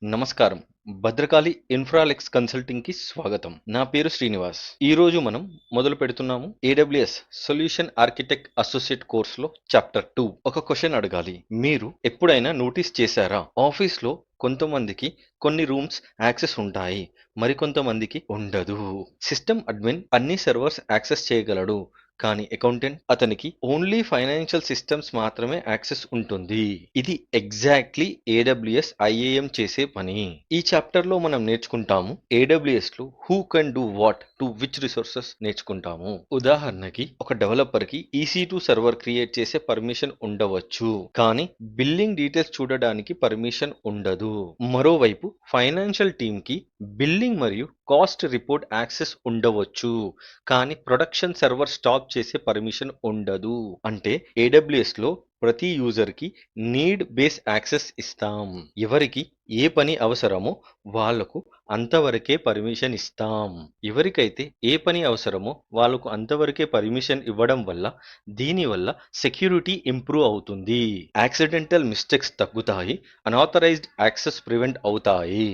నమస్కారం. భద్రకాళి ఇన్ఫ్రాలెక్స్ కన్సల్టింగ్‌కి స్వాగతం. నా పేరు శ్రీనివాస్. ఈరోజు మనం మొదలు పెడుతున్నాము ఏడబ్ల్యూఎస్ సొల్యూషన్ ఆర్కిటెక్ట్ అసోసియేట్ కోర్స్‌లో చాప్టర్ 2. ఒక క్వెషన్ అడగాలి. మీరు ఎప్పుడైనా నోటీస్ చేశారా? ఆఫీస్‌లో కొంతమందికి కొన్ని రూమ్స్ యాక్సెస్ ఉంటాయి. మరికొంతమందికి ఉండదు. సిస్టమ్ అడ్మిన్ అన్ని సర్వర్స్ యాక్సెస్ చేయగలడు. కానీ అకౌంటెంట్ అతనికి ఓన్లీ ఫైనాన్షియల్ సిస్టమ్స్ మాత్రమే యాక్సెస్ ఉంటుంది. ఇది ఎగ్జాక్ట్లీ ఏడబ్ల్యూఎస్ ఐఏఎం చేసే పని. ఈ చాప్టర్ లో మనం నేర్చుకుంటాము ఏడబ్ల్యూఎస్ లో who can do what to which resources నేర్చుకుంటాము. ఉదాహరణకి ఒక డెవలపర్ కి EC2 సర్వర్ క్రియేట్ చేసే పర్మిషన్ ఉండవచ్చు, కానీ బిల్లింగ్ డీటెయిల్స్ చూడడానికి పర్మిషన్ ఉండదు. మరోవైపు ఫైనాన్షియల్ టీమ్ కి బిల్లింగ్ మరియు కాస్ట్ రిపోర్ట్ యాక్సెస్ ఉండవచ్చు, కానీ ప్రొడక్షన్ సర్వర్ స్టాప్ చేసే పర్మిషన్ ఉండదు. అంటే AWS లో ప్రతి యూజర్ కి నీడ్ బేస్ యాక్సెస్ ఇస్తాం. ఎవరికి ఏ పని అవసరమో వాళ్లకు అంతవరకే పర్మిషన్ ఇస్తాం. ఎవరికైతే ఏ పని అవసరమో వాళ్ళకు అంతవరకే పర్మిషన్ ఇవ్వడం వల్ల దీనివల్ల సెక్యూరిటీ ఇంప్రూవ్ అవుతుంది, యాక్సిడెంటల్ మిస్టేక్స్ తగ్గుతాయి, అన్ఆథరైజ్డ్ యాక్సెస్ ప్రివెంట్ అవుతాయి.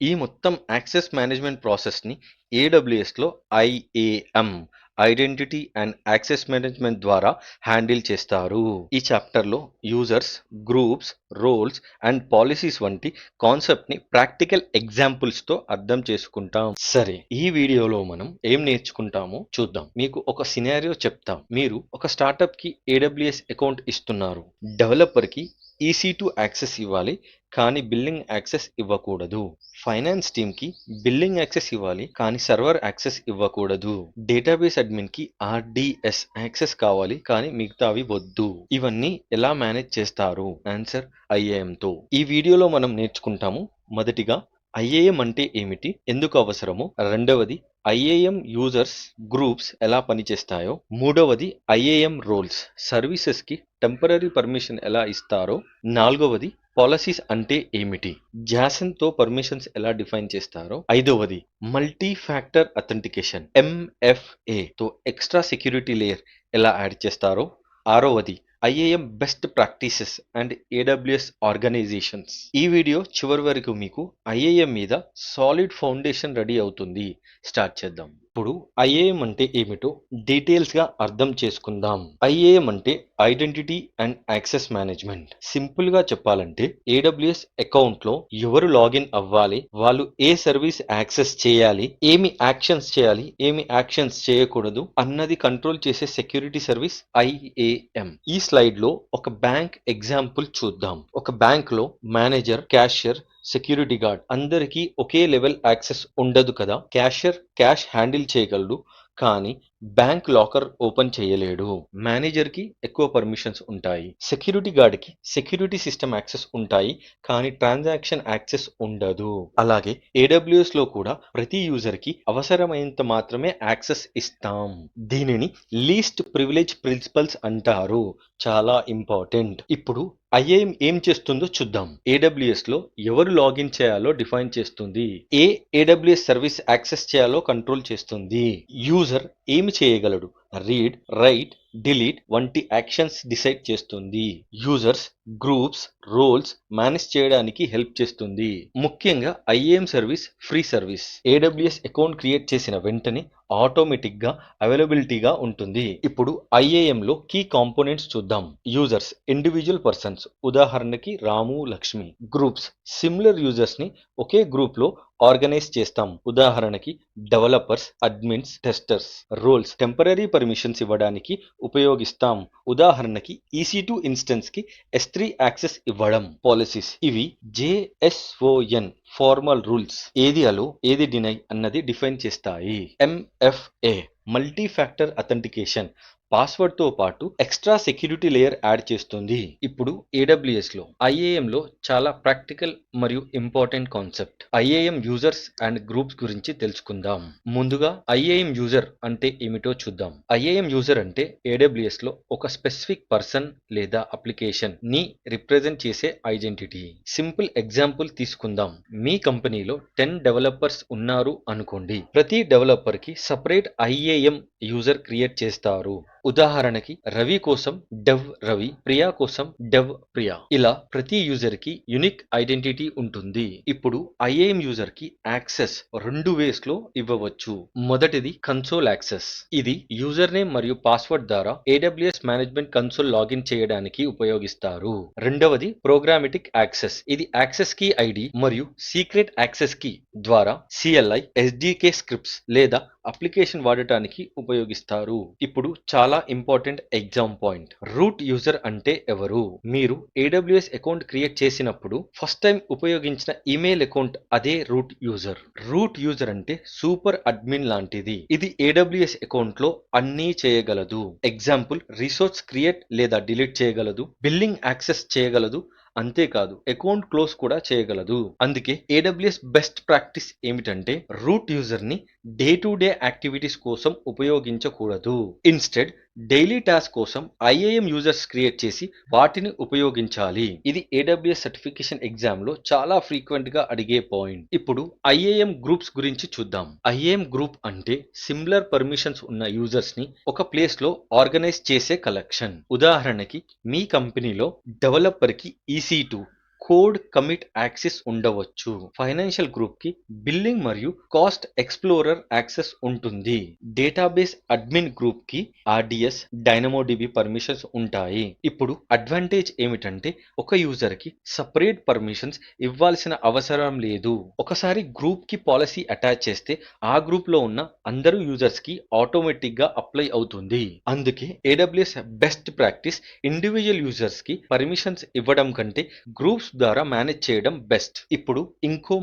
ఈ మొత్తం యాక్సెస్ మేనేజ్మెంట్ ప్రాసెస్ ని AWS లో IAM identity and access management ద్వారా హ్యాండిల్ చేస్తారు. ఈ చాప్టర్ లో users, groups, roles and policies వంటి కాన్సెప్ట్ ని ప్రాక్టికల్ ఎగ్జాంపుల్స్ తో అర్థం చేసుకుంటాం. సరే, ఈ వీడియోలో మనం ఏం నేర్చుకుంటామో చూద్దాం. మీకు ఒక సినారియో చెప్తాం. మీరు ఒక స్టార్టప్ కి AWS అకౌంట్ ఇస్తున్నారు. డెవలపర్ కి EC2 యాక్సెస్ ఇవ్వాలి, కానీ బిల్లింగ్ యాక్సెస్ ఇవ్వకూడదు. ఫైనాన్స్ టీమ్ కి బిల్లింగ్ యాక్సెస్ ఇవ్వాలి, కానీ సర్వర్ యాక్సెస్ ఇవ్వకూడదు. డేటాబేస్ అడ్మిన్ కి RDS యాక్సెస్ కావాలి, కానీ మిగతావి వద్దు. ఇవన్నీ ఎలా మేనేజ్ చేస్తారు? ఆన్సర్ IAM తో. ఈ వీడియోలో మనం నేర్చుకుంటాము. మొదటిగా IAM అంటే ఏమిటి, ఎందుకు అవసరమో. రెండవది IAM యూజర్స్, గ్రూప్స్ ఎలా పనిచేస్తాయో. మూడవది IAM రోల్స్, సర్వీసెస్ కి టెంపరరీ పర్మిషన్ ఎలా ఇస్తారో. నాలుగవది పాలసీస్ అంటే ఏమిటి, జాసన్ తో పర్మిషన్స్ ఎలా డిఫైన్ చేస్తారో. ఐదవది మల్టీ ఫ్యాక్టర్ అథెంటికేషన్ MFA తో ఎక్స్ట్రా సెక్యూరిటీ లేయర్ ఎలా యాడ్ చేస్తారో. ఆరవది IAM best practices and AWS organisations. ఈ వీడియో చివరి వరకు మీకు IAM మీద సాలిడ్ ఫౌండేషన్ రెడీ అవుతుంది. స్టార్ట్ చేద్దాం. ఇప్పుడు IAM అంటే ఏమిటో డీటెయిల్స్ గా అర్థం చేసుకుందాం. IAM అంటే identity and access management. Simple గా చెప్పాలంటే AWS అకౌంట్ లో ఎవరు లాగిన్ అవ్వాలి, వాళ్ళు ఏ సర్వీస్ యాక్సెస్ చేయాలి, ఏమి యాక్షన్స్ చేయాలి, ఏమి యాక్షన్స్ చేయకూడదు అన్నది కంట్రోల్ చేసే సెక్యూరిటీ సర్వీస్ IAM. ఈ స్లైడ్ లో ఒక బ్యాంక్ ఎగ్జాంపుల్ చూద్దాం. ఒక బ్యాంక్ లో మేనేజర్, క్యాషియర్, సెక్యూరిటీ గార్డ్ అందరికీ ఒకే లెవెల్ యాక్సెస్ ఉండదు కదా. క్యాషియర్ క్యాష్ హ్యాండిల్ చేయగలడు, కానీ బ్యాంక్ లాకర్ ఓపెన్ చేయలేడు. మేనేజర్ కి ఎక్కువ పర్మిషన్స్ ఉంటాయి. సెక్యూరిటీ గార్డ్ కి సెక్యూరిటీ సిస్టమ్ యాక్సెస్ ఉంటాయి, కానీ ట్రాన్సాక్షన్ యాక్సెస్ ఉండదు. అలాగే AWS లో కూడా ప్రతి యూజర్ కి అవసరమైనంత మాత్రమే యాక్సెస్ ఇస్తాం. దీనిని లీస్ట్ ప్రివిలేజ్ ప్రిన్సిపల్స్ అంటారు. చాలా ఇంపార్టెంట్. ఇప్పుడు IAM ఏం చేస్తుందో చూద్దాం. AWS లో ఎవరు లాగిన్ చేయాలో డిఫైన్ చేస్తుంది. ఏ AWS సర్వీస్ యాక్సెస్ చేయాలో కంట్రోల్ చేస్తుంది. యూజర్ ఏమి చేయగలడు, రీడ్, రైట్, డిలీట్ వంటి యాక్షన్స్ డిసైడ్ చేస్తుంది. యూజర్స్, గ్రూప్స్, రోల్స్ మేనేజ్ చేయడానికి హెల్ప్ చేస్తుంది. ముఖ్యంగా IAM service free service. AWS account create చేసిన వెంటనే ఆటోమేటిక్ గా అవైలబిలిటీగా ఉంటుంది. ఇప్పుడు IAM లో కీ కాంపోనెంట్స్ చూద్దాం. యూజర్స్ ఇండివిజువల్ పర్సన్స్, ఉదాహరణకి Ramu, Lakshmi. Groups similar users ని ఒకే గ్రూప్ లో ఆర్గనైజ్ చేస్తాం, ఉదాహరణకి developers, admins, testers. Roles temporary permissions ఇవ్వడానికి ఉపయోగిస్తాం, ఉదాహరణకి EC2 ఇన్స్టెన్స్ కి S3 యాక్సెస్ ఇవ్వడం. పాలసీస్ ఇవి JSON ఫార్మల్ రూల్స్, ఏది అలో ఏది డినై అన్నది డిఫైన్ చేస్తాయి. MFA multi factor authentication, password తో పాటు ఎక్స్ట్రా సెక్యూరిటీ లేయర్ యాడ్ చేస్తుంది. ఇప్పుడు AWS లో IAM లో చాలా ప్రాక్టికల్ మరియు important concept. IAM users and groups గురించి తెలుసుకుందాం. ముందుగా IAM యూజర్ అంటే ఏమిటో చూద్దాం. IAM యూజర్ అంటే AWS లో ఒక స్పెసిఫిక్ పర్సన్ లేదా అప్లికేషన్ ని రిప్రజెంట్ చేసే ఐడెంటిటీ. సింపుల్ ఎగ్జాంపుల్ తీసుకుందాం. మీ కంపెనీలో 10 డెవలపర్స్ ఉన్నారు అనుకోండి. ప్రతి డెవలపర్ కి సపరేట్ IAM యూజర్ క్రియేట్ చేస్తారు. ఉదాహరణకి రవి కోసం డెవ్ రవి, ప్రియా కోసం డెవ్ ప్రియా. ఇలా ప్రతి యూజర్ కి యునిక్ ఐడెంటిటీ ఉంటుంది. ఇప్పుడు ఐఏఎం యూజర్ కి యాక్సెస్ 2 వేస్ లో ఇవ్వవచ్చు. మొదటిది కన్సోల్ యాక్సెస్. ఇది యూజర్ నేమ్ మరియు పాస్వర్డ్ ద్వారా AWS మేనేజ్మెంట్ కన్సోల్ లాగిన్ చేయడానికి ఉపయోగిస్తారు. రెండవది ప్రోగ్రామెటిక్ యాక్సెస్. ఇది యాక్సెస్ కీ ఐడి మరియు సీక్రెట్ యాక్సెస్ కీ ద్వారా CLI, SDK స్క్రిప్ట్స్ లేదా అప్లికేషన్ వాడటానికి ఉపయోగిస్తారు. ఇప్పుడు చాలా important exam point. Root user అంటే ఎవరు? మీరు AWS అకౌంట్ క్రియేట్ చేసినప్పుడు ఫస్ట్ టైం ఉపయోగించిన ఈమెయిల్ అకౌంట్ అదే రూట్ యూజర్. రూట్ యూజర్ అంటే సూపర్ అడ్మిన్ లాంటిది. ఇది AWS అకౌంట్ లో అన్నీ చేయగలదు. ఎగ్జాంపుల్ రిసోర్స్ క్రియేట్ లేదా డిలీట్ చేయగలదు, బిల్లింగ్ యాక్సెస్ చేయగలదు, అంతేకాదు అకౌంట్ క్లోజ్ కూడా చేయగలదు. అందుకే AWS బెస్ట్ ప్రాక్టీస్ ఏమిటంటే రూట్ యూజర్ ని డే టు డే యాక్టివిటీస్ కోసం ఉపయోగించకూడదు. ఇన్స్టెడ్ డైలీ టాస్క్ కోసం IAM యూజర్స్ క్రియేట్ చేసి వాటిని ఉపయోగించాలి. ఇది AWS సర్టిఫికేషన్ ఎగ్జామ్ లో చాలా ఫ్రీక్వెంట్ గా అడిగే పాయింట్. ఇప్పుడు IAM గ్రూప్స్ గురించి చూద్దాం. IAM గ్రూప్ అంటే సిమిలర్ పర్మిషన్స్ ఉన్న యూజర్స్ ని ఒక ప్లేస్ లో ఆర్గనైజ్ చేసే కలెక్షన్. ఉదాహరణకి మీ కంపెనీలో డెవలపర్ కి EC2 కోడ్ కమిట్ యాక్సెస్ ఉండవచ్చు. ఫైనాన్షియల్ గ్రూప్ కి బిల్లింగ్ మరియు కాస్ట్ ఎక్స్ప్లోరర్ యాక్సెస్ ఉంటుంది. డేటాబేస్ అడ్మిన్ గ్రూప్ కి RDS, DynamoDB పర్మిషన్స్ ఉంటాయి. ఇప్పుడు అడ్వాంటేజ్ ఏమిటంటే ఒక యూజర్ కి సపరేట్ పర్మిషన్స్ ఇవ్వాల్సిన అవసరం లేదు. ఒకసారి గ్రూప్ కి పాలసీ అటాచ్ చేస్తే ఆ గ్రూప్ లో ఉన్న అందరూ యూజర్స్ కి ఆటోమేటిక్ గా అప్లై అవుతుంది. అందుకే AWS best practice individual users కి పర్మిషన్స్ ఇవ్వడం కంటే గ్రూప్స్ ద్వారా మేనేజ్ చేయడం బెస్ట్. ఇప్పుడు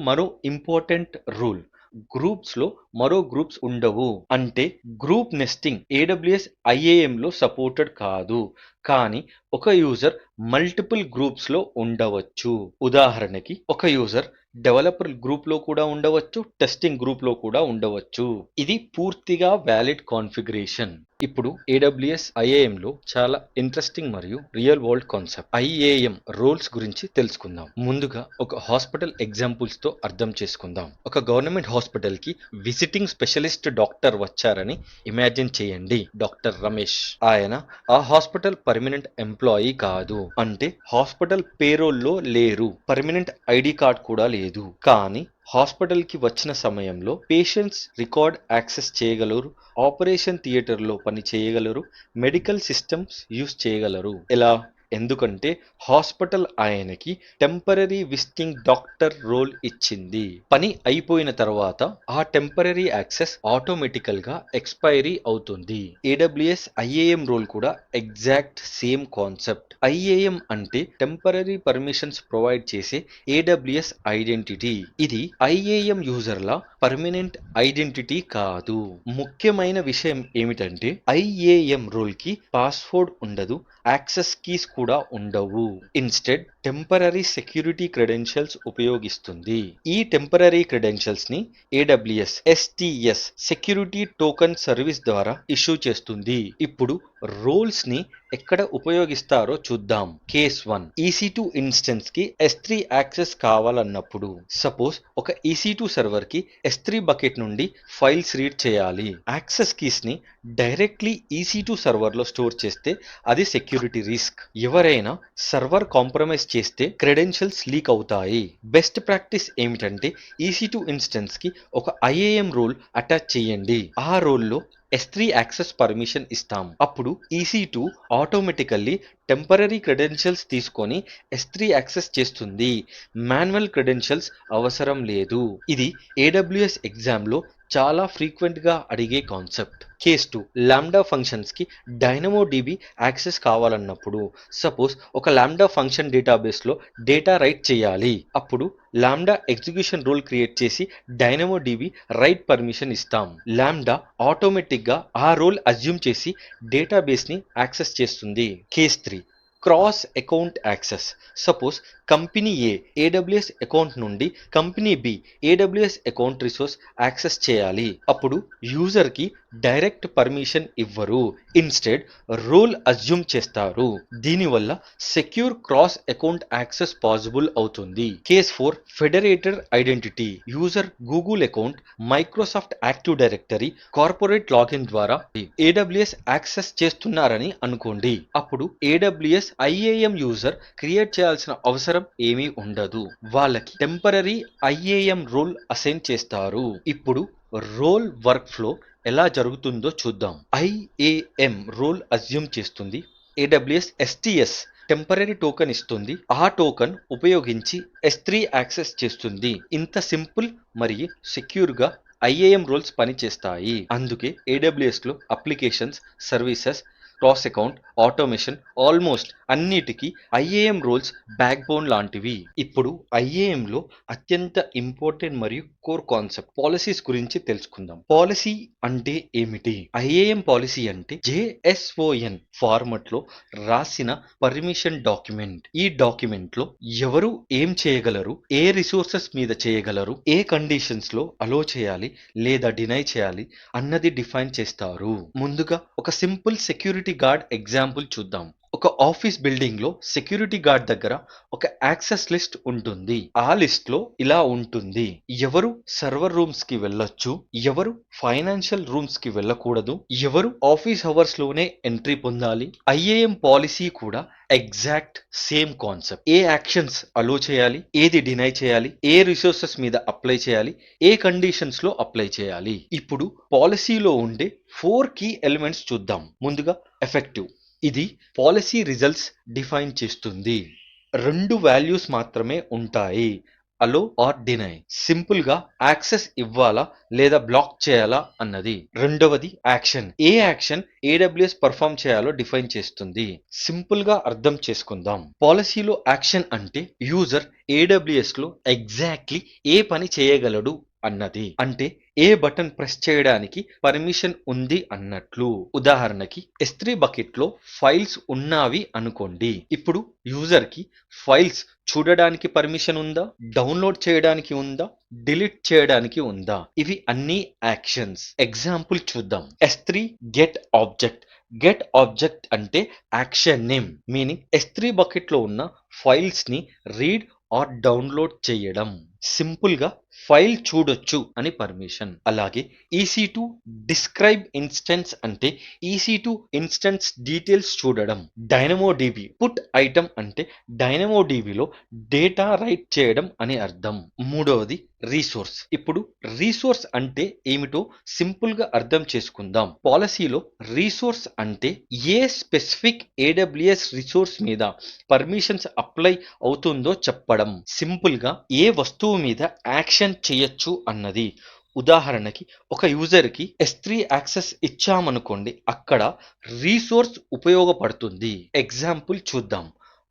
మరో ఇంపార్టెంట్ రూల్. గ్రూప్స్ లో మరో గ్రూప్స్ ఉండవు. అంటే గ్రూప్ నెస్టింగ్ AWS IAM లో సపోర్టెడ్ కాదు. కానీ ఒక యూజర్ మల్టిపుల్ గ్రూప్స్ లో ఉండవచ్చు. ఉదాహరణకి ఒక యూజర్ డెవలపర్ గ్రూప్ లో కూడా ఉండవచ్చు, టెస్టింగ్ గ్రూప్ లో కూడా ఉండవచ్చు. ఇది పూర్తిగా వ్యాలిడ్ కాన్ఫిగరేషన్. ఇప్పుడు AWS IAM లో చాలా ఇంట్రెస్టింగ్ మరియు real world concept IAM roles గురించి తెలుసుకుందాం. ముందుగా ఒక హాస్పిటల్ ఎగ్జాంపుల్స్ తో అర్థం చేసుకుందాం. ఒక గవర్నమెంట్ హాస్పిటల్ కి విజిటింగ్ స్పెషలిస్ట్ డాక్టర్ వచ్చారని ఇమాజిన్ చేయండి. డాక్టర్ రమేష్. ఆయన ఆ హాస్పిటల్ పర్మనెంట్ ఎంప్లాయీ కాదు. అంటే హాస్పిటల్ పేరోల్ లో లేరు. పర్మనెంట్ ID కార్డ్ కూడా లేదు. కానీ హాస్పిటల్ కి వచ్చిన సమయంలో పేషెంట్స్ రికార్డ్ యాక్సెస్ చేయగలరు, ఆపరేషన్ థియేటర్ లో పని చేయగలరు, మెడికల్ సిస్టమ్స్ యూస్ చేయగలరు. ఎలా? ఎందుకంటే హాస్పిటల్ ఆయనకి టెంపరరీ విజిటింగ్ డాక్టర్ రోల్ ఇచ్చింది. పని అయిపోయిన తర్వాత ఆ టెంపరరీ యాక్సెస్ ఆటోమేటికల్ గా ఎక్స్పైరీ అవుతుంది. AWS IAM రోల్ కూడా ఎగ్జాక్ట్ సేమ్ కాన్సెప్ట్. IAM అంటే టెంపరరీ పర్మిషన్స్ ప్రొవైడ్ చేసే AWS ఐడెంటిటీ. ఇది IAM యూజర్ల పర్మనెంట్ ఐడెంటిటీ కాదు. ముఖ్యమైన విషయం ఏమిటంటే IAM రోల్ కి పాస్వర్డ్ ఉండదు, యాక్సెస్ కీస్ కూడా ఉండవు. ఇన్స్టెడ్ టెంపరరీ సెక్యూరిటీ క్రెడెన్షియల్స్ ఉపయోగిస్తుంది. ఈ టెంపరరీ క్రెడెన్షియల్స్ ని AWS STS security token service ద్వారా ఇష్యూ చేస్తుంది. ఇప్పుడు రోల్స్ ని ఎక్కడ ఉపయోగిస్తారో చూద్దాం. కేస్ 1. EC2 ఇన్స్టెన్స్ కి S3 యాక్సెస్ కావాలన్నప్పుడు. సపోజ్ ఒక EC2 సర్వర్ కి S3 బకెట్ నుండి ఫైల్స్ రీడ్ చేయాలి. యాక్సెస్ కీస్ ని డైరెక్ట్లీ EC2 సర్వర్ లో స్టోర్ చేస్తే అది సెక్యూరిటీ రిస్క్. ఎవరైనా సర్వర్ కాంప్రమైజ్ చేస్తే క్రెడెన్షియల్స్ లీక్ అవుతాయి. బెస్ట్ ప్రాక్టీస్ ఏమిటంటే EC2 ఇన్స్టెన్స్ కి ఒక IAM రోల్ అటాచ్ చేయండి. ఆ రోల్ లో S3 యాక్సెస్ పర్మిషన్ ఇస్తాం. అప్పుడు EC2 ఆటోమేటికల్లీ టెంపరరీ క్రెడెన్షియల్స్ తీసుకొని S3 యాక్సెస్ చేస్తుంది. మాన్యువల్ క్రెడెన్షియల్స్ అవసరం లేదు. ఇది AWS ఎగ్జామ్ లో చాలా ఫ్రీక్వెంట్ గా అడిగే కాన్సెప్ట్. కేస్ 2. లాంబ్డా ఫంక్షన్స్ కి DynamoDB యాక్సెస్ కావాలన్నప్పుడు. సపోజ్ ఒక లాంబ్డా ఫంక్షన్ డేటాబేస్ లో డేటా రైట్ చేయాలి. అప్పుడు లాంబ్డా ఎగ్జిక్యూషన్ రోల్ క్రియేట్ చేసి DynamoDB రైట్ పర్మిషన్ ఇస్తాం. లాంబ్డా ఆటోమేటిక్ గా ఆ రోల్ అజ్యూమ్ చేసి డేటాబేస్ ని యాక్సెస్ చేస్తుంది. Case 3. Cross account access. Suppose company A AWS account నుండి company B AWS account resource access చేయాలి. అప్పుడు యూజర్ కి డైరెక్ట్ పర్మిషన్ ఇవ్వరు. ఇన్స్టెడ్ రోల్ అజ్యూమ్ చేస్తారు. దీనివల్ల secure cross account access possible అవుతుంది. Case 4 federated identity. User Google account, Microsoft active directory, corporate login ద్వారా AWS access చేస్తున్నారని అనుకోండి. అప్పుడు ఏడబ్ల్యూఎస్ ఐఏఎం యూజర్ క్రియేట్ చేయాల్సిన అవసరం ఏమీ ఉండదు. వాళ్ళకి టెంపరరీ ఐఏఎం రోల్ అసైన్ చేస్తారు. ఇప్పుడు రోల్ వర్క్ ఫ్లో ఎలా జరుగుతుందో చూద్దాం. ఐఏఎం రోల్ అజ్యూమ్ చేస్తుంది. ఏడబ్ల్యూఎస్ ఎస్టీఎస్ టెంపరరీ టోకెన్ ఇస్తుంది. ఆ టోకెన్ ఉపయోగించి S3 యాక్సెస్ చేస్తుంది. ఇంత సింపుల్ మరియు సెక్యూర్ గా ఐఏఎం రోల్స్ పనిచేస్తాయి. అందుకే ఏడబ్ల్యూఎస్ లో applications, services, cross account, automation almost అన్నిటికీ ఐఏఎం రోల్స్ బ్యాక్ బోన్ లాంటివి. ఇప్పుడు ఐఏఎం లో అత్యంత ఇంపార్టెంట్ మరియు కోర్ కాన్సెప్ట్ పాలసీస్ గురించి తెలుసుకుందాం. పాలసీ అంటే ఏమిటి? ఐఏఎం పాలసీ అంటే JSON ఫార్మట్ లో రాసిన పర్మిషన్ డాక్యుమెంట్. ఈ డాక్యుమెంట్ లో ఎవరు ఏం చేయగలరు, ఏ రిసోర్సెస్ మీద చేయగలరు, ఏ కండిషన్స్ లో అలో చేయాలి లేదా డినై చేయాలి అన్నది డిఫైన్ చేస్తారు. ముందుగా ఒక సింపుల్ సెక్యూరిటీ గార్డ్ ఎగ్జాంపుల్ చూద్దాం. ఒక ఆఫీస్ బిల్డింగ్ లో సెక్యూరిటీ గార్డ్ దగ్గర ఒక యాక్సెస్ లిస్ట్ ఉంటుంది. ఆ లిస్ట్ లో ఇలా ఉంటుంది: ఎవరు సర్వర్ రూమ్స్ కి వెళ్ళొచ్చు, ఎవరు ఫైనాన్షియల్ రూమ్స్ కి వెళ్ళకూడదు, ఎవరు ఆఫీస్ అవర్స్ లోనే ఎంట్రీ పొందాలి. ఐఏఎం పాలసీ కూడా ఎగ్జాక్ట్ సేమ్ కాన్సెప్ట్. ఏ యాక్షన్స్ అలో చేయాలి, ఏది డినై చేయాలి, ఏ రిసోర్సెస్ మీద అప్లై చేయాలి, ఏ కండిషన్స్ లో అప్లై చేయాలి. ఇప్పుడు పాలసీలో ఉండే 4 కీ ఎలిమెంట్స్ చూద్దాం. ముందుగా ఎఫెక్టివ్. ఇది పాలసీ రిజల్ట్స్ డిఫైన్ చేస్తుంది. 2 వాల్యూస్ మాత్రమే ఉంటాయి: అలో ఆర్ డినై. సింపుల్ గా యాక్సెస్ ఇవ్వాలా లేదా బ్లాక్ చేయాలా అన్నది. రెండవది యాక్షన్. ఏ యాక్షన్ ఏడబ్ల్యూఎస్ పర్ఫామ్ చేయాలో డిఫైన్ చేస్తుంది. సింపుల్ గా అర్థం చేసుకుందాం. పాలసీలో యాక్షన్ అంటే యూజర్ ఏడబ్ల్యూఎస్ లో ఎగ్జాక్ట్లీ ఏ పని చేయగలడు అన్నది. అంటే ఏ బటన్ ప్రెస్ చేయడానికి పర్మిషన్ ఉంది అన్నట్లు. ఉదాహరణకి S3 బకెట్ లో ఫైల్స్ ఉన్నావి అనుకోండి. ఇప్పుడు యూజర్ కి ఫైల్స్ చూడడానికి పర్మిషన్ ఉందా, డౌన్లోడ్ చేయడానికి ఉందా, డిలీట్ చేయడానికి ఉందా? ఇవి అన్ని యాక్షన్స్. ఎగ్జాంపుల్ చూద్దాం. S3 get object. Get object అంటే action name. Meaning S3 bucket లో ఉన్న ఫైల్స్ ని రీడ్ ఆర్ డౌన్లోడ్ చేయడం. సింపుల్ గా ఫైల్ చూడొచ్చు అని పర్మిషన్. అలాగే EC2 డిస్క్రైబ్ ఇన్స్టెన్స్ అంటే EC2 ఇన్స్టెన్స్ డీటెయిల్స్ చూడడం. DynamoDB పుట్ ఐటమ్ అంటే DynamoDB లో డేటా రైట్ చేయడం అని అర్థం. మూడవది రీసోర్స్. ఇప్పుడు రీసోర్స్ అంటే ఏమిటో సింపుల్ గా అర్థం చేసుకుందాం. పాలసీలో రీసోర్స్ అంటే ఏ స్పెసిఫిక్ AWS రిసోర్స్ మీద పర్మిషన్స్ అప్లై అవుతుందో చెప్పడం. సింపుల్ గా ఏ వస్తువు మీద యాక్షన్ చేయొచ్చు అన్నది. ఉదాహరణకి ఒక యూజర్ కి S3 యాక్సెస్ ఇచ్చామనుకోండి, అక్కడ రీసోర్స్ ఉపయోగపడుతుంది. ఎగ్జాంపుల్ చూద్దాం.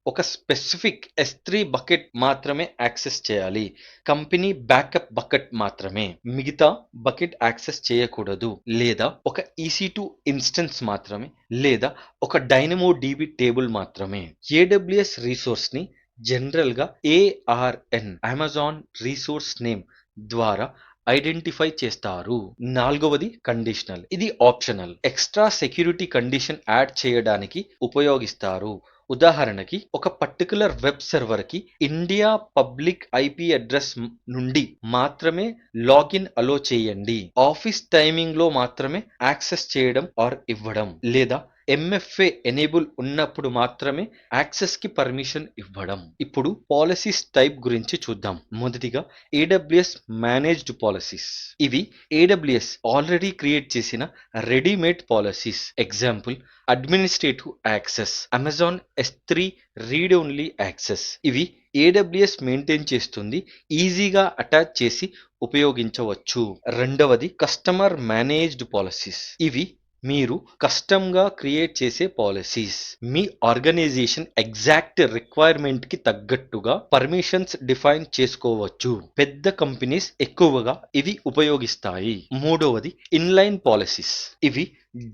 ఒక స్పెసిఫిక్ S3 బకెట్ మాత్రమే యాక్సెస్ చేయాలి. కంపెనీ బ్యాకప్ బకెట్ మాత్రమే, మిగతా బకెట్ యాక్సెస్ చేయకూడదు. లేదా ఒక EC2 ఇన్స్టెన్స్ మాత్రమే, లేదా ఒక DynamoDB టేబుల్ మాత్రమే. AWS రిసోర్స్ ని జనరల్ గా ARN అమెజాన్ రిసోర్స్ నేమ్ ద్వారా ఐడెంటిఫై చేస్తారు. నాలుగవది కండిషనల్. ఇది optional. Extra security condition add చేయడానికి ఉపయోగిస్తారు. ఉదాహరణకి ఒక పర్టికులర్ వెబ్ సర్వర్ కి ఇండియా పబ్లిక్ IP అడ్రస్ నుండి మాత్రమే లాగిన్ అలో చేయండి. ఆఫీస్ టైమింగ్ లో మాత్రమే యాక్సెస్ చేయడం ఆర్ ఇవ్వడం. లేదా MFA ఎనేబుల్ ఉన్నప్పుడు మాత్రమే యాక్సెస్ కి పర్మిషన్ ఇవ్వడం. ఇప్పుడు పాలసీస్ టైప్ గురించి చూద్దాం. మొదటిగా AWS మేనేజ్డ్ పాలసీస్. ఇవి AWS ఆల్రెడీ క్రియేట్ చేసిన readymade policies. Example administrative access, Amazon S3 read only access. ఇవి AWS మెయింటైన్ చేస్తుంది, ఈజీగా అటాచ్ చేసి ఉపయోగించవచ్చు. రెండవది కస్టమర్ మేనేజ్డ్ పాలసీస్. ఇవి మీరు కస్టమ్ గా క్రియేట్ చేసే పాలసీస్. మీ ఆర్గనైజేషన్ ఎగ్జాక్ట్ రిక్వైర్మెంట్ కి తగ్గట్టుగా పర్మిషన్స్ డిఫైన్ చేసుకోవచ్చు. పెద్ద కంపెనీస్ ఎక్కువగా ఇవి ఉపయోగిస్తాయి. మూడవది ఇన్లైన్ పాలసీస్. ఇవి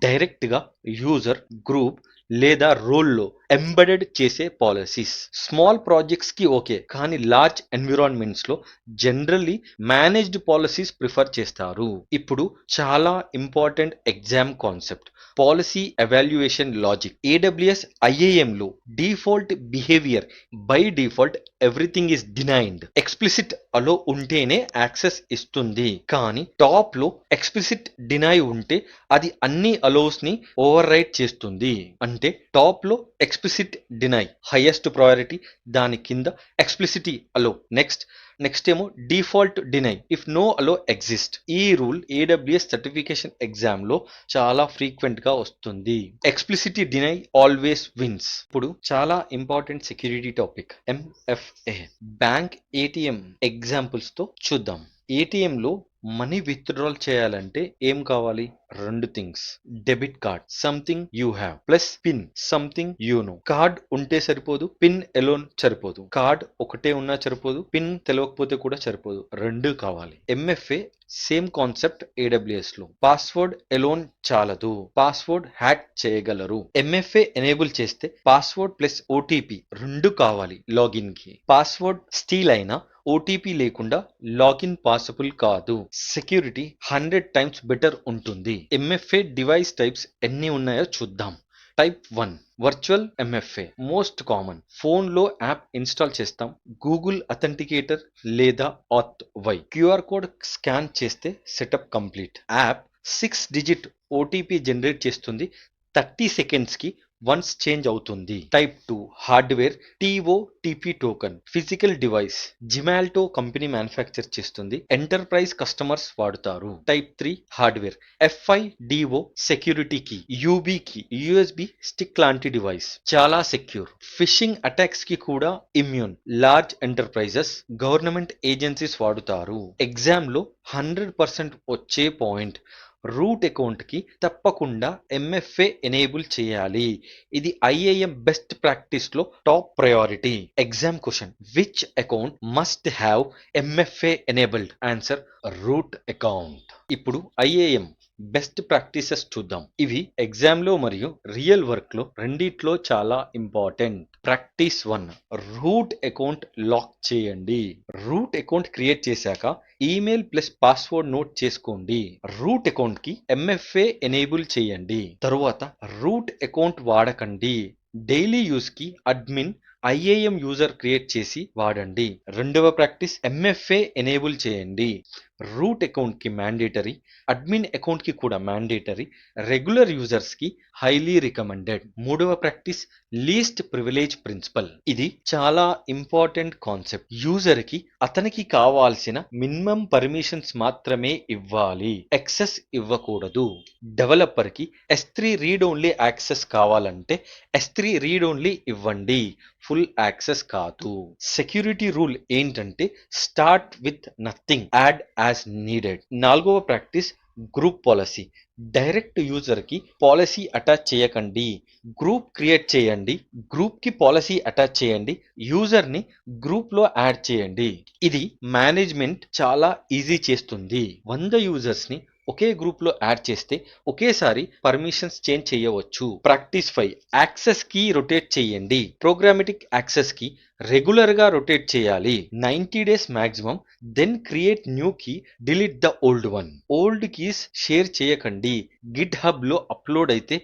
డైరెక్ట్ గా యూజర్, గ్రూప్ లేదా రోల్లో ఎంబెడెడ్ చేసే పాలసీస్. స్మాల్ ప్రాజెక్ట్స్ కి ఓకే, కానీ లార్జ్ ఎన్విరాన్మెంట్స్ లో జనరల్లీ మేనేజ్డ్ పాలసీస్ ప్రిఫర్ చేస్తారు. ఇప్పుడు చాలా important exam concept, policy evaluation logic. AWS IAM లో default behaviour by default everything is denied. Explicit allow ఉంటేనే యాక్సెస్ ఇస్తుంది, కానీ టాప్ లో ఎక్స్ప్లిసిట్ డినై ఉంటే అది అన్ని అలోస్ ని ఓవర్ రైట్ చేస్తుంది. అంటే టాప్ లో ఎక్స్ప్లిసిట్ డినై హైయెస్ట్ ప్రయారిటీ, దాని కింద ఎక్స్ప్లిసిటీ అలో, నెక్స్ట్ ఏమో default deny if no allow exist. ఈ రూల్ ఏడబ్ల్యూఎస్ సర్టిఫికేషన్ ఎగ్జామ్ లో చాలా ఫ్రీక్వెంట్ గా వస్తుంది. Explicit deny always wins. ఇప్పుడు చాలా important security topic, MFA. Bank ATM examples తో చూద్దాం. ఏటీఎం లో మనీ విత్డ్రాల్ చేయాలంటే ఏం కావాలి? రెండు things, debit card something you have plus pin something you know. Card ఉంటే సరిపోదు, పిన్ ఎలోన్ సరిపోదు. కార్డ్ ఒకటే ఉన్నా సరిపోదు, పిన్ తెలియకపోతే కూడా సరిపోదు, రెండు కావాలి. ఎంఎఫ్ఏ సేమ్ కాన్సెప్ట్ ఏడబ్ల్యూఎస్ లో. పాస్వర్డ్ ఎలోన్ చాలదు, పాస్వర్డ్ హ్యాక్ చేయగలరు. ఎంఎఫ్ఏ ఎనేబుల్ చేస్తే పాస్వర్డ్ ప్లస్ ఓటీపీ రెండు కావాలి లాగిన్ కి. పాస్వర్డ్ స్టీల్ అయినా ఓటీపీ లేకుండా లాగిన్ పాసిబుల్ కాదు. సెక్యూరిటీ 100 టైమ్స్ బెటర్ ఉంటుంది. ఎంఎఫ్ఏ డివైస్ టైప్స్ ఎన్ని ఉన్నాయో చూద్దాం. Type 1 virtual MFA, most common. Phone లో యాప్ ఇన్స్టాల్ చేస్తాం, గూగుల్ అథెంటికేటర్ లేదా ఆత్ వై. క్యూఆర్ కోడ్ స్కాన్ చేస్తే setup complete. App 6 digit OTP generate చేస్తుంది, 30 సెకండ్స్ కి వన్స్ చేంజ్ అవుతుంది. Type 2 hardware, TOTP token. Physical device, Gemalto company manufacture చేస్తుంది, enterprise customers వాడుతారు. Type 3 hardware, FIDO security key, YubiKey, USB stick లాంటి device, చాలా secure. Phishing attacks కి కూడా immune. Large enterprises, government agencies వాడుతారు. Exam లో 100% వచ్చే పాయింట్, రూట్ అకౌంట్ కి తప్పకుండా ఎంఎఫ్ఏ ఎనేబుల్ చేయాలి. ఇది ఐఏఎం బెస్ట్ ప్రాక్టీస్ లో top priority. Exam question, which account must have MFA enabled? Answer, root account. ఇప్పుడు ఐఏఎం బెస్ట్ ప్రాక్టీసెస్ చూద్దాం. ఇవి ఎగ్జామ్ లో మరియు రియల్ వర్క్ లో రెండిట్లో చాలా important. Practice 1, root account lock చేయండి. రూట్ అకౌంట్ క్రియేట్ చేశాక ఈమెయిల్ ప్లస్ పాస్వర్డ్ నోట్ చేసుకోండి. రూట్ అకౌంట్ కి ఎంఎఫ్ఏ ఎనేబుల్ చేయండి. తరువాత రూట్ అకౌంట్ వాడకండి, డైలీ యూస్ కి అడ్మిన్ ఐఏఎం యూజర్ క్రియేట్ చేసి వాడండి. రెండవ ప్రాక్టీస్, ఎంఎఫ్ఏ ఎనేబుల్ చేయండి. రూట్ అకౌంట్ కి మ్యాండేటరీ, అడ్మిన్ అకౌంట్ కి కూడా మ్యాండేటరీ, రెగ్యులర్ యూజర్స్ కి హైలీ రికమెండెడ్. మూడవ ప్రాక్టీస్, లీస్ట్ ప్రివిలేజ్ ప్రిన్సిపల్. ఇది చాలా ఇంపార్టెంట్ కాన్సెప్ట్. యూజర్ కి అతనికి కావాల్సిన మినిమం పర్మిషన్స్ మాత్రమే ఇవ్వాలి, ఎక్సెస్ ఇవ్వకూడదు. డెవలపర్ కి S3 రీడ్ ఓన్లీ యాక్సెస్ కావాలంటే S3 రీడ్ ఓన్లీ ఇవ్వండి, ఫుల్ యాక్సెస్ కాదు. సెక్యూరిటీ రూల్ ఏంటంటే start with nothing, add as needed. నాలుగవ practice, group policy. Direct user కి పాలసీ అటాచ్ చేయకండి, గ్రూప్ క్రియేట్ చేయండి, గ్రూప్ కి పాలసీ అటాచ్ చేయండి, యూజర్ ని గ్రూప్ లో యాడ్ చేయండి. ఇది మేనేజ్మెంట్ చాలా ఈజీ చేస్తుంది. 100 యూజర్స్ ని ఒకే గ్రూప్ లో యాడ్ చేస్తే ఒకేసారి పర్మిషన్స్ చేంజ్ చేయవచ్చు. ప్రాక్టీస్ 5, యాక్సెస్ కి రొటేట్ చేయండి. ప్రోగ్రామటిక్ యాక్సెస్ కి రెగ్యులర్ గా రొటేట్ చేయాలి, 90 days maximum. Then create new key, delete the old one. Old keys share చేయకండి, గిట్ హబ్ లో అప్లోడ్ అయితే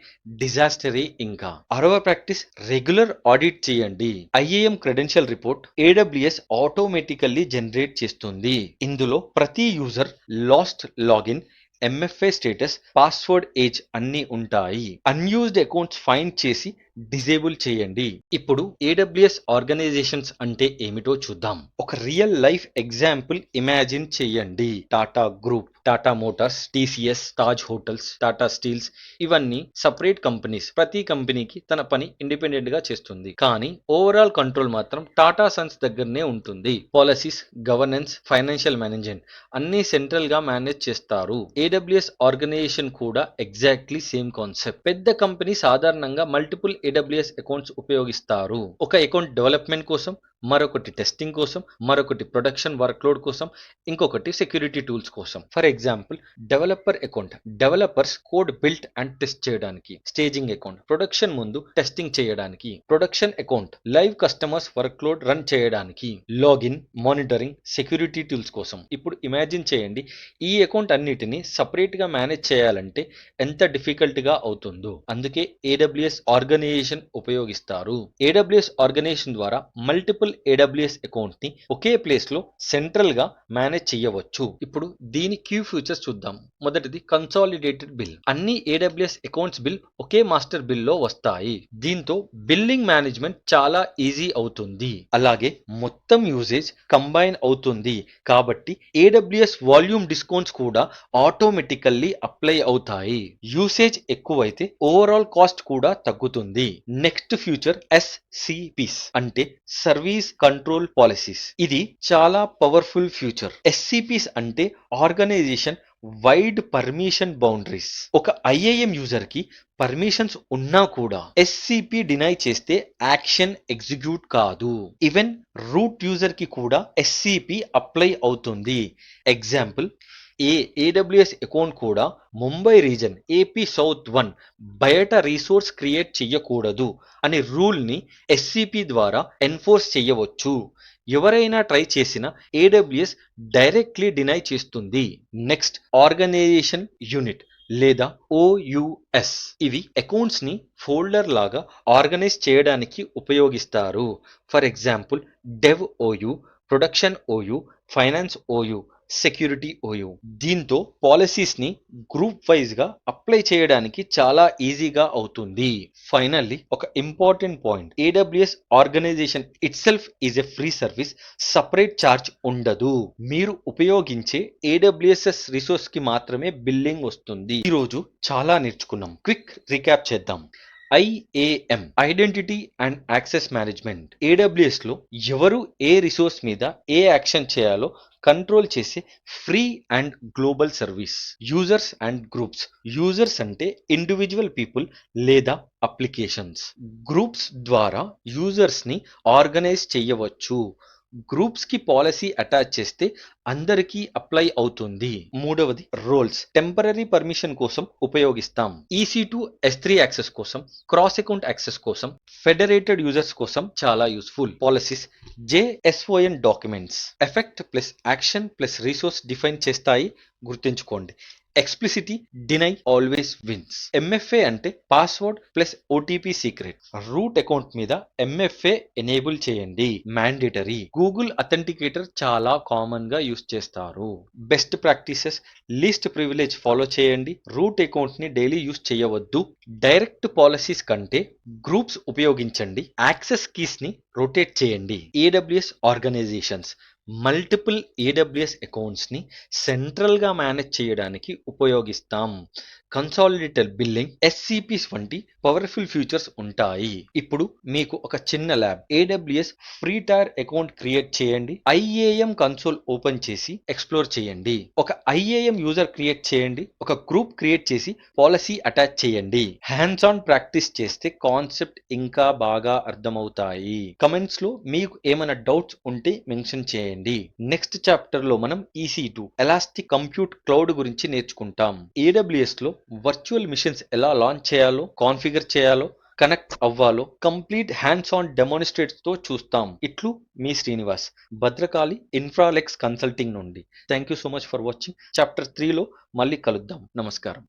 డిజాస్టరే. ఇంకా 6వ ప్రాక్టీస్, రెగ్యులర్ ఆడిట్ చేయండి. IAM credential report AWS automatically generate చేస్తుంది. ఇందులో ప్రతి user last login, MFA status, password, age అన్ని ఉంటాయి. అన్యూజ్డ్ అకౌంట్స్ ఫైండ్ చేసి డిజేబుల్ చేయండి. ఇప్పుడు ఏడబ్ల్యూఎస్ ఆర్గనైజేషన్స్ అంటే ఏమిటో చూద్దాం. ఒక రియల్ లైఫ్ ఎగ్జాంపుల్ ఇమాజిన్ చేయండి. Tata group, Tata motors, TCS, Taj hotels, Tata steels, ఇవన్నీ సపరేట్ కంపెనీస్. ప్రతి కంపెనీకి తన పని ఇండిపెండెంట్ గా చేస్తుంది, కానీ ఓవరాల్ కంట్రోల్ మాత్రం టాటా సన్స్ దగ్గరనే ఉంటుంది. పాలసీస్, గవర్నెన్స్, ఫైనాన్షియల్ మేనేజ్మెంట్ అన్ని సెంట్రల్ గా మేనేజ్ చేస్తారు. ఏడబ్ల్యూఎస్ ఆర్గనైజేషన్ కూడా ఎగ్జాక్ట్లీ సేమ్ కాన్సెప్ట్. పెద్ద కంపెనీ సాధారణంగా మల్టిపుల్ ఏడబ్ల్యూఎస్ అకౌంట్స్ ఉపయోగిస్తారు. ఒక అకౌంట్ డెవలప్మెంట్ కోసం, మరొకటి టెస్టింగ్ కోసం, మరొకటి ప్రొడక్షన్ వర్క్లోడ్ కోసం, ఇంకొకటి సెక్యూరిటీ టూల్స్ కోసం. For example developer account, developers code built and test చేయడానికి. స్టేజింగ్ అకౌంట్, ప్రొడక్షన్ ముందు టెస్టింగ్ చేయడానికి. ప్రొడక్షన్ అకౌంట్, లైవ్ కస్టమర్స్ వర్క్లోడ్ రన్ చేయడానికి. లాగిన్, మానిటరింగ్, సెక్యూరిటీ టూల్స్ కోసం. ఇప్పుడు ఇమాజిన్ చేయండి, ఈ అకౌంట్ అన్నిటిని సపరేట్ గా మేనేజ్ చేయాలంటే ఎంత డిఫికల్ట్ గా అవుతుందో. అందుకే AWS ఆర్గనైజేషన్ ఉపయోగిస్తారు. AWS ఆర్గనైజేషన్ ద్వారా మల్టిపుల్ AWS అకౌంట్ ని ఒకే ప్లేస్ లో సెంట్రల్ గా మేనేజ్ చేయవచ్చు. ఇప్పుడు దీని క్యూ ఫీచర్స్ చూద్దాం. మొదటిది కన్సాలిడేటెడ్ బిల్. అన్ని AWS అకౌంట్స్ బిల్ ఒకే మాస్టర్ బిల్ లో వస్తాయి. దీంతో బిల్లింగ్ మేనేజ్మెంట్ చాలా ఈజీ అవుతుంది. అలాగే మొత్తం యూసేజ్ కంబైన్ అవుతుంది కాబట్టి AWS వాల్యూమ్ డిస్కౌంట్స్ కూడా ఆటోమేటికల్లీ అప్లై అవుతాయి. యూసేజ్ ఎక్కువైతే ఓవరాల్ కాస్ట్ కూడా తగ్గుతుంది. నెక్స్ట్ ఫ్యూచర్ SCPs అంటే సర్వీస్ కంట్రోల్ పాలసీస్. ఇది చాలా పవర్ఫుల్ ఫ్యూచర్. SCPs అంటే ఆర్గనైజేషన్ వైడ్ పర్మిషన్ బౌండరీస్. ఒక IAM యూజర్ కి పర్మిషన్స్ ఉన్నా కూడా SCP డినై చేస్తే యాక్షన్ ఎగ్జిక్యూట్ కాదు. ఈవెన్ రూట్ యూజర్ కి కూడా SCP అప్లై అవుతుంది. ఎగ్జాంపుల్, AWS అకౌంట్ కూడా ముంబై రీజన్ AP సౌత్ 1 బయట రీసోర్స్ క్రియేట్ చెయ్యకూడదు అనే రూల్ ని SCP ద్వారా ఎన్ఫోర్స్ చెయ్యవచ్చు. ఎవరైనా ట్రై చేసినా AWS డైరెక్ట్లీ డినై చేస్తుంది. నెక్స్ట్ ఆర్గనైజేషన్ యూనిట్ లేదా OUS. ఇవి అకౌంట్స్ ని ఫోల్డర్ లాగా ఆర్గనైజ్ చేయడానికి ఉపయోగిస్తారు. For example dev OU, production OU, finance OU, security OU. దీంతో పాలసీస్ ని గ్రూప్ వైజ్ గా అప్లై చేయడానికి చాలా ఈజీగా అవుతుంది. ఫైనల్లీ ఒక important point, AWS organisation itself is a free service. Separate charge ఉండదు. మీరు ఉపయోగించే AWS రిసోర్స్ కి మాత్రమే బిల్లింగ్ వస్తుంది. ఈ రోజు చాలా నేర్చుకున్నాం. క్విక్ రీక్యాప్ చేద్దాం. IAM, identity and access management. AWS లో ఎవరు ఏ రిసోర్స్ మీద ఏ యాక్షన్ చేయాలో కంట్రోల్ చేసే free and global service. Users and groups. Users అంటే ఇండివిజువల్ పీపుల్ లేదా అప్లికేషన్స్. గ్రూప్స్ ద్వారా యూజర్స్ ని ఆర్గనైజ్ చేయవచ్చు. గ్రూప్స్ కి పాలసీ అటాచ్ చేస్తే అందరికీ అప్లై అవుతుంది. మూడవది రోల్స్. టెంపరరీ పర్మిషన్ కోసం ఉపయోగిస్తాం. EC2 S3 యాక్సెస్ కోసం, క్రాస్ అకౌంట్ యాక్సెస్ కోసం, ఫెడరేటెడ్ యూజర్స్ కోసం చాలా useful. Policies JSON documents effect plus action plus resource define చేస్తాయి. గుర్తుంచుకోండి. Explicit, deny always wins. MFA అంటే password plus OTP secret. Root account మీద MFA ఎనేబుల్ చేయండి, mandatory. Google authenticator చాలా common గా యూస్ చేస్తారు. Best practices, least privilege follow చేయండి. Root account ని డైలీ యూస్ చేయవద్దు. డైరెక్ట్ పాలసీస్ కంటే గ్రూప్స్ ఉపయోగించండి. యాక్సెస్ కీస్ ని రొటేట్ చేయండి. AWS organisations multiple AWS accounts ని సెంట్రల్ గా మేనేజ్ చేయడానికి ఉపయోగిస్తాం. కన్సాలిడేటెడ్ బిల్లింగ్, SCPs వంటి పవర్ఫుల్ ఫీచర్స్ ఉంటాయి. ఇప్పుడు మీకు ఒక చిన్న lab. AWS free tier account create చేయండి. IAM కన్సోల్ ఓపెన్ చేసి ఎక్స్ప్లోర్ చేయండి. ఒక IAM యూజర్ క్రియేట్ చేయండి. ఒక గ్రూప్ క్రియేట్ చేసి పాలసీ అటాచ్ చేయండి. హ్యాండ్స్ ఆన్ ప్రాక్టీస్ చేస్తే కాన్సెప్ట్ ఇంకా బాగా అర్థమవుతాయి. కమెంట్స్ లో మీకు ఏమైనా డౌట్స్ ఉంటే మెన్షన్ చేయండి. నెక్స్ట్ చాప్టర్ లో మనం EC2 ఎలాస్టిక్ కంప్యూట్ క్లౌడ్ గురించి నేర్చుకుంటాం. AWS లో వర్చువల్ మిషన్స్ ఎలా లాంచ్ చేయాలో, కాన్ఫిగర్ చేయాలో, కనెక్ట్ అవ్వాలో కంప్లీట్ హ్యాండ్స్ ఆన్ డెమోన్స్ట్రేట్స్ తో చూస్తాం. ఇట్లు మీ శ్రీనివాస్, భద్రకాళి ఇన్ఫ్రాలెక్స్ కన్సల్టింగ్ నుండి. Thank you so much for watching. Chapter 3 లో మళ్ళీ కలుద్దాం. నమస్కారం.